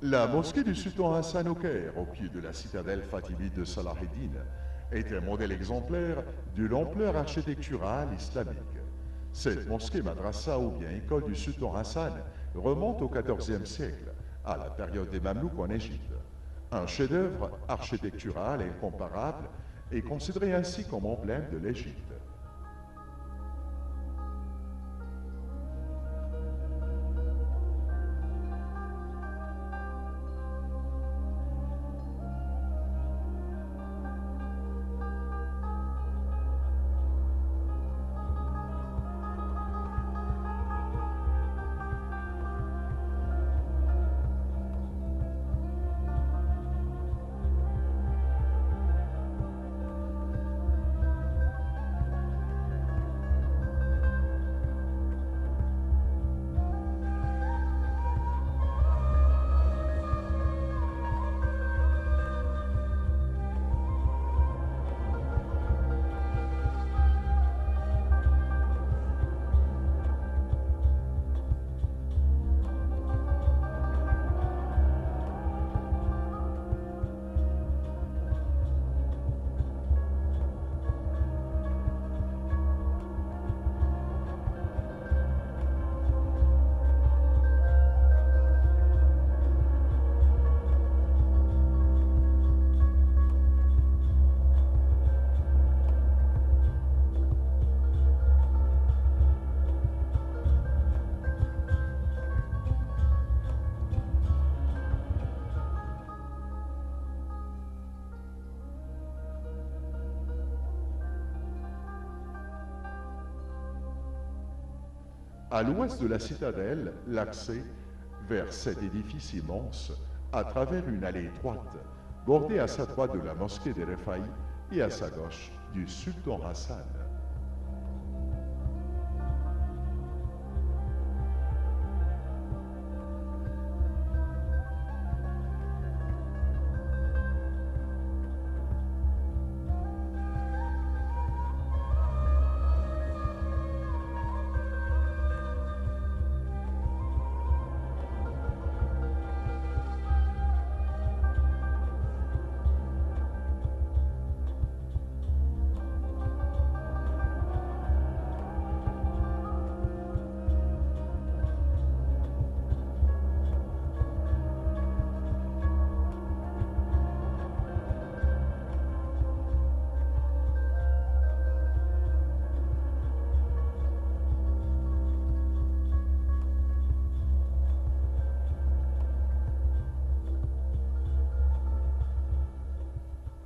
La mosquée du sultan Hassan au Caire, au pied de la citadelle fatimide de Salah ad-Din, est un modèle exemplaire de l'ampleur architecturale islamique. Cette mosquée madrasa ou bien école du sultan Hassan remonte au XIVe siècle, à la période des Mamelouks en Égypte. Un chef-d'œuvre architectural incomparable est considéré ainsi comme emblème de l'Égypte. À l'ouest de la citadelle, l'accès vers cet édifice immense à travers une allée étroite, bordée à sa droite de la mosquée des Refaï et à sa gauche du sultan Hassan.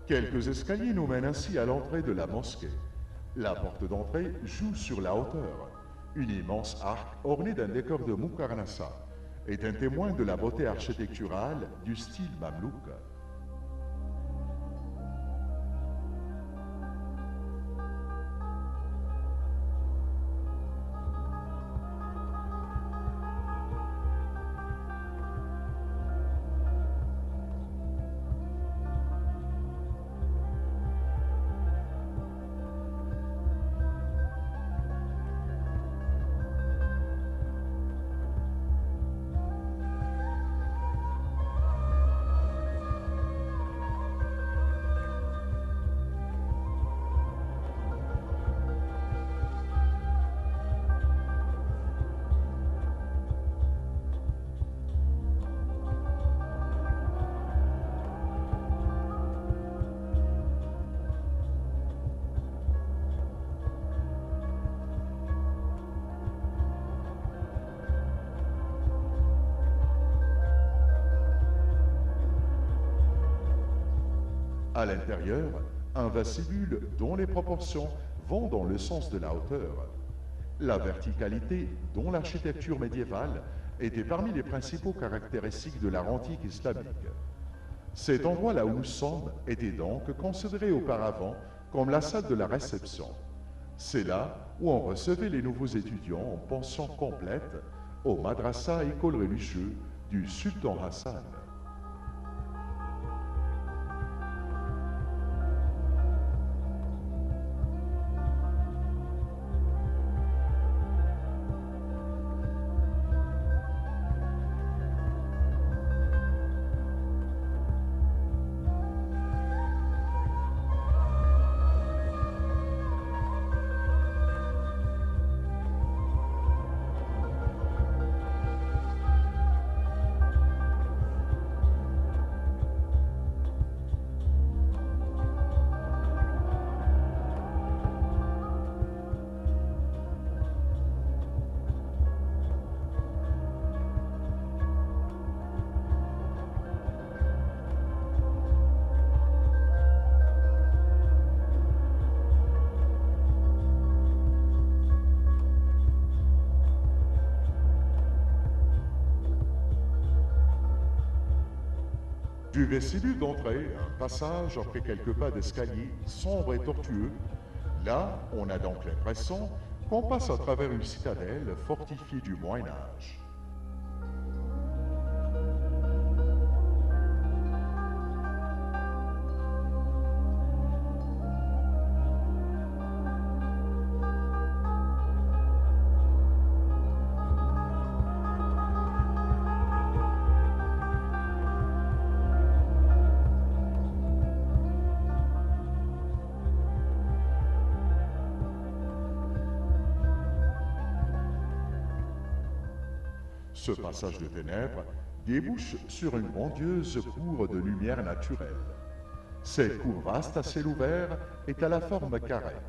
Quelques escaliers nous mènent ainsi à l'entrée de la mosquée. La porte d'entrée joue sur la hauteur. Une immense arc ornée d'un décor de Mukarnassa est un témoin de la beauté architecturale du style mamelouk. À l'intérieur, un vestibule dont les proportions vont dans le sens de la hauteur. La verticalité, dont l'architecture médiévale, était parmi les principaux caractéristiques de l'art antique islamique. Cet endroit là où nous sommes était donc considéré auparavant comme la salle de la réception. C'est là où on recevait les nouveaux étudiants en pension complète au madrasa école religieux du sultan Hassan. Du vestibule d'entrée, un passage après quelques pas d'escalier sombre et tortueux. Là, on a donc l'impression qu'on passe à travers une citadelle fortifiée du Moyen Âge. Ce passage de ténèbres débouche sur une grandiose cour de lumière naturelle. Cette cour vaste à ciel ouvert est à la forme carrée.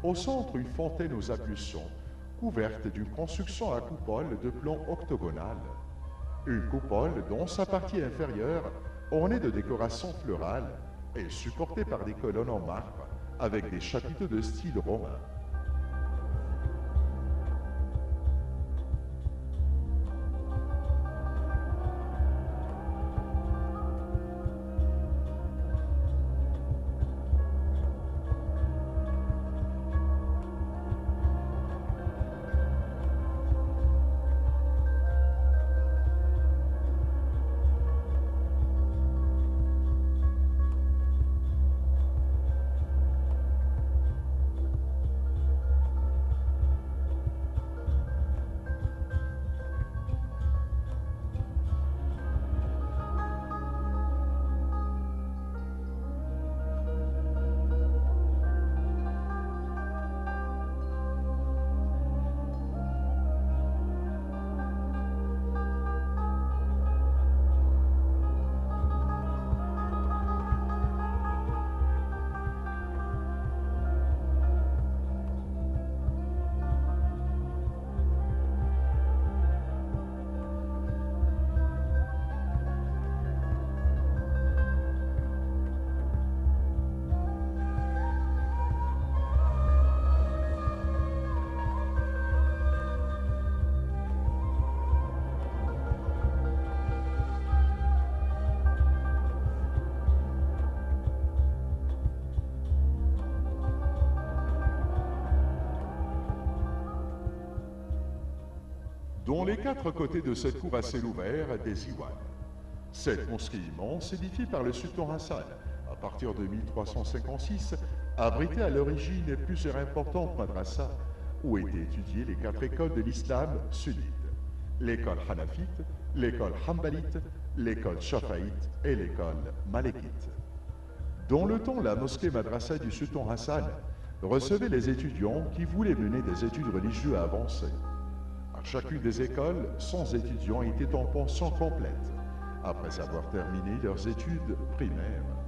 Au centre, une fontaine aux ablutions, couverte d'une construction à coupole de plan octogonal. Une coupole dont sa partie inférieure, ornée de décorations florales, est supportée par des colonnes en marbre avec des chapiteaux de style romain. Dont les quatre côtés de cette cour à ciel ouvert des Iwan. Cette mosquée immense, édifiée par le sultan Hassan à partir de 1356, abritait à l'origine plusieurs importantes madrasas où étaient étudiées les quatre écoles de l'islam sunnite, l'école hanafite, l'école hanbalite, l'école shafaïte et l'école malékite. Dans le temps, la mosquée madrasa du sultan Hassan recevait les étudiants qui voulaient mener des études religieuses avancées. À chacune des écoles, 100 étudiants étaient en pension complète, après avoir terminé leurs études primaires.